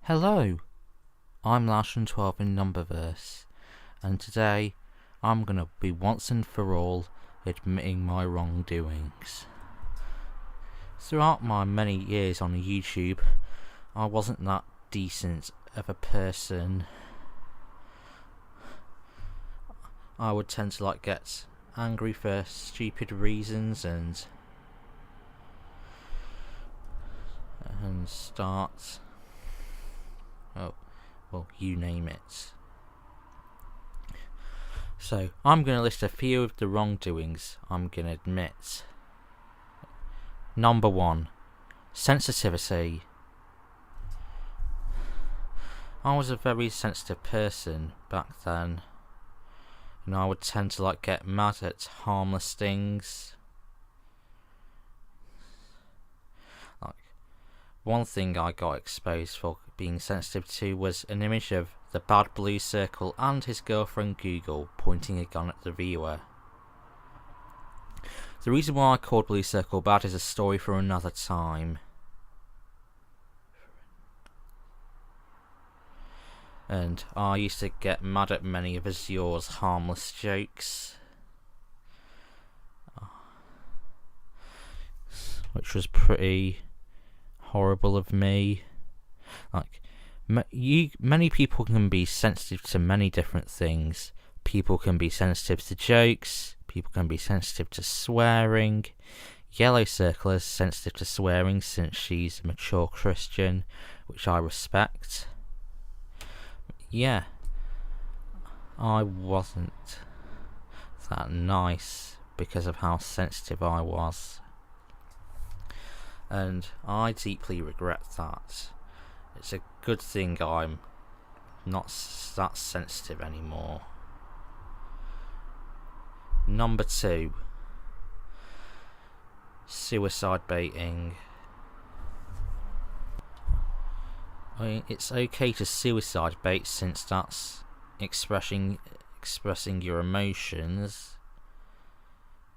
Hello, I'm Laotian 12 in Numberverse, and today I'm gonna be once and for all admitting my wrongdoings. Throughout my many years on YouTube, I wasn't that decent of a person. I would tend to get angry for stupid reasons and start, you name it. So I'm going to list a few of the wrongdoings I'm going to admit. Number 1, sensitivity. I was a very sensitive person back then, and I would tend to get mad at harmless things. One thing I got exposed for being sensitive to was an image of the bad blue circle and his girlfriend Google pointing a gun at the viewer. The reason why I called blue circle bad is a story for another time. And I used to get mad at many of Azure's harmless jokes, which was pretty horrible of me. Many people can be sensitive to many different things. People can be sensitive to jokes, people can be sensitive to swearing. Yellow Circle is sensitive to swearing since she's a mature Christian, which I respect. Yeah, I wasn't that nice because of how sensitive I was, and I deeply regret that. It's a good thing I'm not that sensitive anymore. Number 2, suicide baiting. I mean, it's okay to suicide bait since that's expressing your emotions,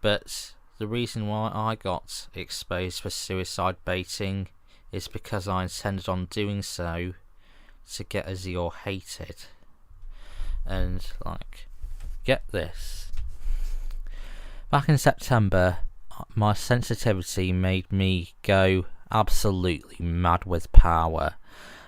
but the reason why I got exposed for suicide baiting is because I intended on doing so to get Azure hated. And get this. Back in September, my sensitivity made me go absolutely mad with power.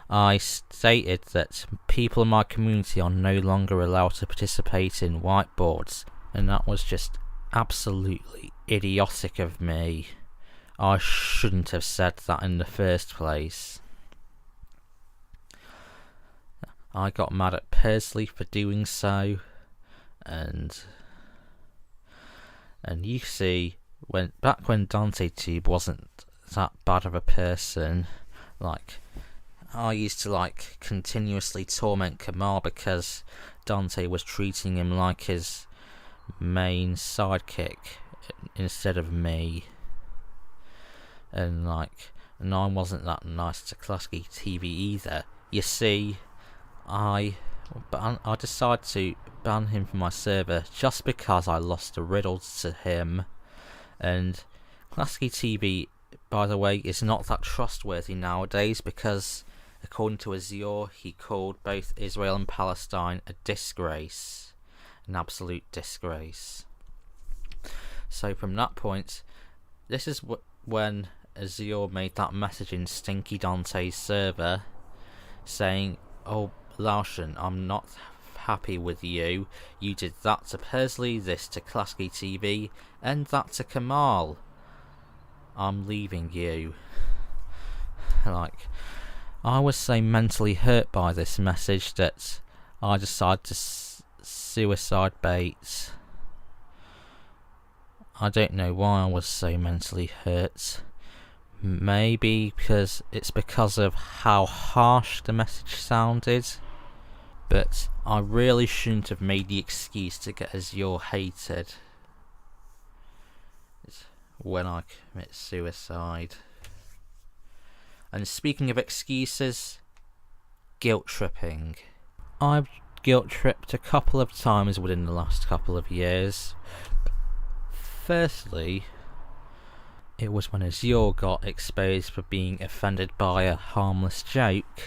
I stated that people in my community are no longer allowed to participate in whiteboards, and that was just absolutely idiotic of me. I shouldn't have said that in the first place. I got mad at Persley for doing so, and you see, back when Dante Tube wasn't that bad of a person, I used to continuously torment Kamal because Dante was treating him like his main sidekick instead of me. And I wasn't that nice to Klasky TV either. You see, I decided to ban him from my server just because I lost a riddle to him. And Klasky TV, by the way, is not that trustworthy nowadays because, according to Azure, he called both Israel and Palestine a disgrace. An absolute disgrace. So from that point, this is when Azure made that message in Stinky Dante's server saying, "Oh, Laotian, I'm not happy with you. You did that to Persley, this to Klasky TV, and that to Kamal. I'm leaving you." I was so mentally hurt by this message that I decided to suicide bait. I don't know why I was so mentally hurt. Maybe because of how harsh the message sounded, but I really shouldn't have made the excuse to get Azure hated when I commit suicide. And speaking of excuses, guilt tripping. I've guilt tripped a couple of times within the last couple of years. Firstly, it was when Azure got exposed for being offended by a harmless joke.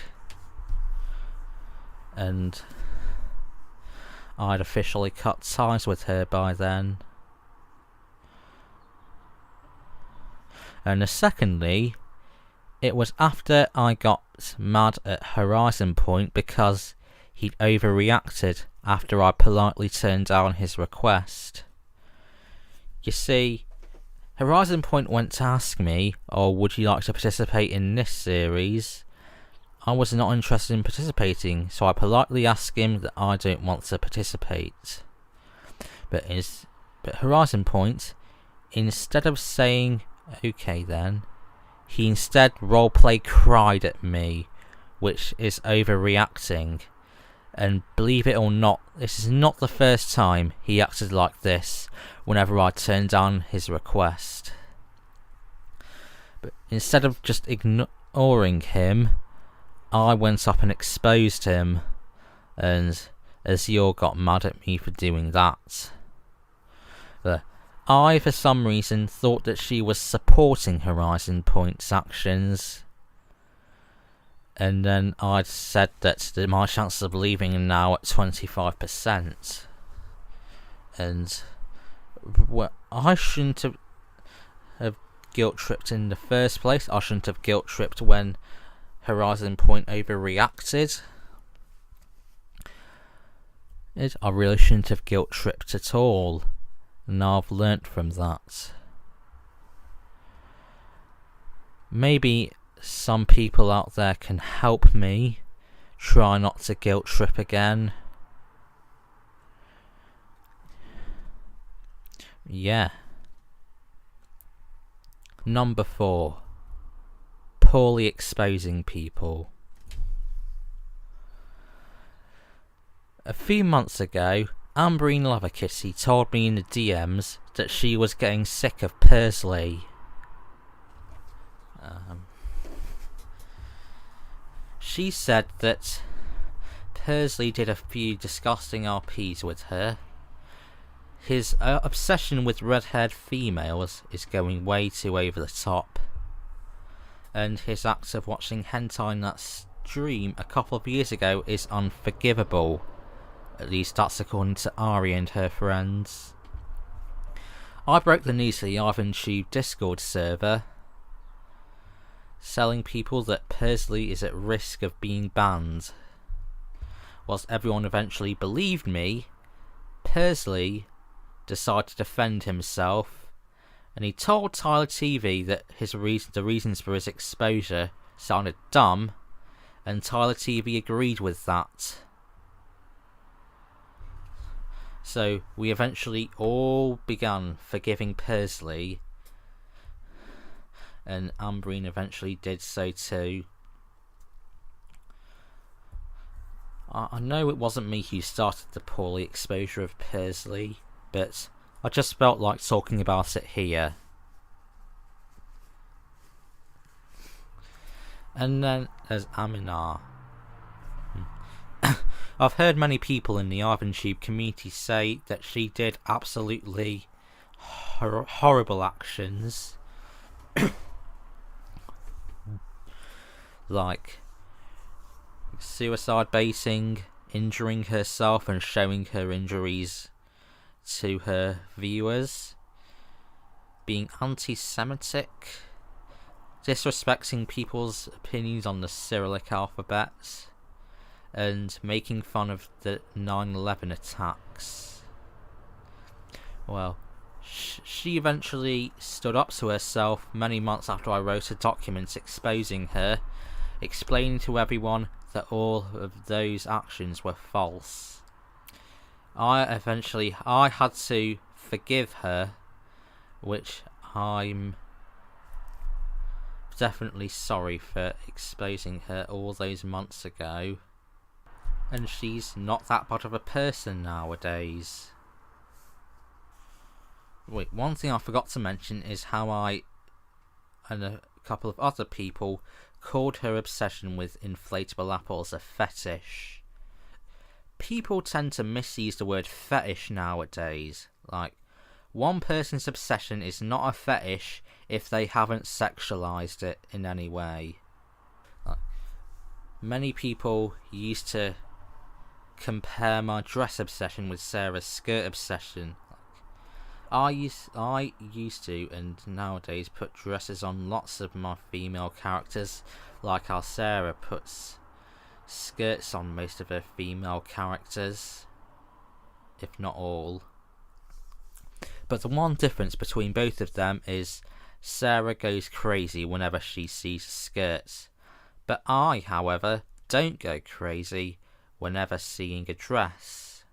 and I'd officially cut ties with her by then. And secondly, it was after I got mad at Horizon Point because he'd overreacted after I politely turned down his request. You see, Horizon Point went to ask me, "Oh, would you like to participate in this series?" I was not interested in participating, so I politely asked him that I don't want to participate. But Horizon Point, instead of saying, "Okay then," he instead roleplay cried at me, which is overreacting. And believe it or not, this is not the first time he acted like this whenever I turned down his request. But instead of just ignoring him, I went up and exposed him, and Azure got mad at me for doing that. But I, for some reason, thought that she was supporting Horizon Point's actions. And then I'd said that my chances of leaving are now at 25%. And I shouldn't have guilt-tripped in the first place. I shouldn't have guilt-tripped when Horizon Point overreacted. I really shouldn't have guilt-tripped at all. And I've learnt from that. Maybe some people out there can help me try not to guilt trip again. Yeah. Number 4. Poorly exposing people. A few months ago, Ambreen Loverkitty told me in the DMs that she was getting sick of Persley. She said that Persley did a few disgusting RPs with her. His obsession with red-haired females is going way too over the top. And his act of watching hentai in that stream a couple of years ago is unforgivable. At least that's according to Ari and her friends. I broke the news to the IvanTube Discord server, telling people that Persley is at risk of being banned. Whilst everyone eventually believed me, Persley decided to defend himself, and he told Tyler TV that the reasons for his exposure sounded dumb, and Tyler TV agreed with that. So we eventually all began forgiving Persley, and Ambreen eventually did so too. I know it wasn't me who started the poorly exposure of Persley, but I just felt like talking about it here. And then there's Aminar. I've heard many people in the IvanTube community say that she did absolutely horrible actions. Like suicide baiting, injuring herself and showing her injuries to her viewers, being anti-Semitic, disrespecting people's opinions on the Cyrillic alphabet, and making fun of the 9/11 attacks. Well, she eventually stood up to herself many months after I wrote a document exposing her, explaining to everyone that all of those actions were false. I had to forgive her, which I'm definitely sorry for exposing her all those months ago. And she's not that bad of a person nowadays. Wait, one thing I forgot to mention is how I and a couple of other people called her obsession with inflatable apples a fetish. People tend to misuse the word fetish nowadays. Like, one person's obsession is not a fetish if they haven't sexualized it in any way. Like, many people used to compare my dress obsession with Sarah's skirt obsession. I used to, and nowadays, put dresses on lots of my female characters, like how Sarah puts skirts on most of her female characters, if not all. But the one difference between both of them is Sarah goes crazy whenever she sees skirts, but I, however, don't go crazy whenever seeing a dress.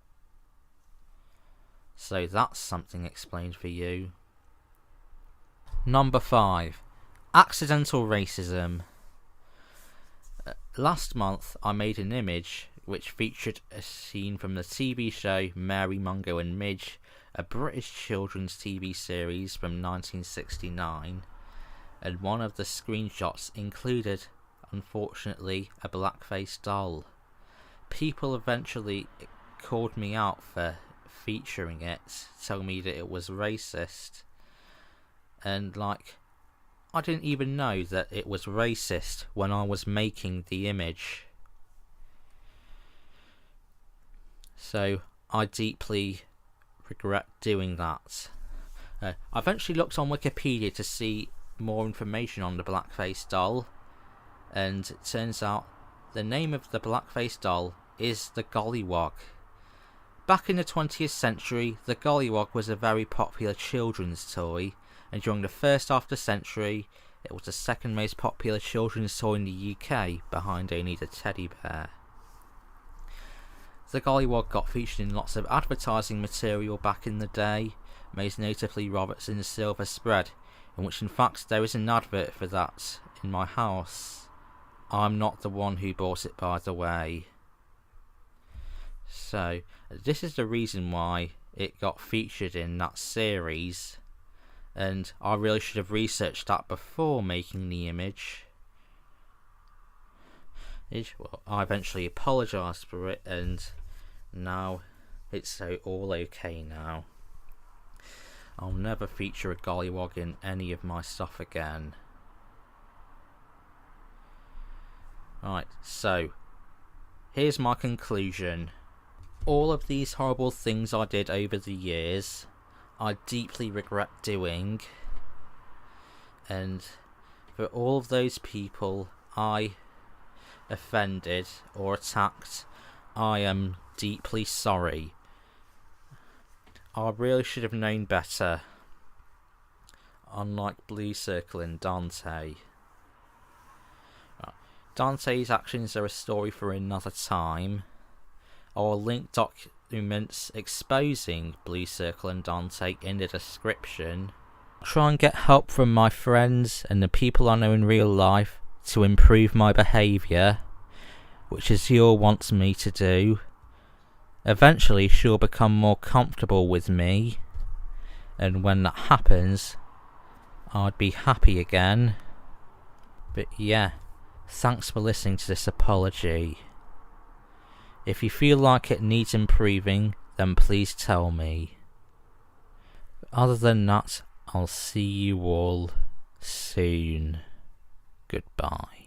So that's something explained for you. Number 5. Accidental racism. Last month I made an image which featured a scene from the TV show Mary, Mungo and Midge, a British children's TV series from 1969, and one of the screenshots included, unfortunately, a blackface doll. People eventually called me out for featuring it, telling me that it was racist, and I didn't even know that it was racist when I was making the image. So I deeply regret doing that. I eventually looked on Wikipedia to see more information on the blackface doll, and it turns out the name of the blackface doll is the Gollywog. Back in the 20th century, the Gollywog was a very popular children's toy, and during the first half of the century, it was the second most popular children's toy in the UK, behind only the teddy bear. The Gollywog got featured in lots of advertising material back in the day, most notably Robertson's Silver Spread, in which in fact there is an advert for that in my house. I'm not the one who bought it, by the way. So, this is the reason why it got featured in that series, and I really should have researched that before making the image. Well, I eventually apologised for it, and now it's all okay now. I'll never feature a Gollywog in any of my stuff again. Right, so here's my conclusion. All of these horrible things I did over the years, I deeply regret doing, and for all of those people I offended or attacked, I am deeply sorry. I really should have known better, unlike Blue Circle and Dante. Dante's actions are a story for another time. I will link documents exposing Blue Circle and Dante in the description. I'll try and get help from my friends and the people I know in real life to improve my behaviour, which Azure wants me to do. Eventually she'll become more comfortable with me, and when that happens, I'd be happy again. But yeah, thanks for listening to this apology. If you feel like it needs improving, then please tell me. Other than that, I'll see you all soon. Goodbye.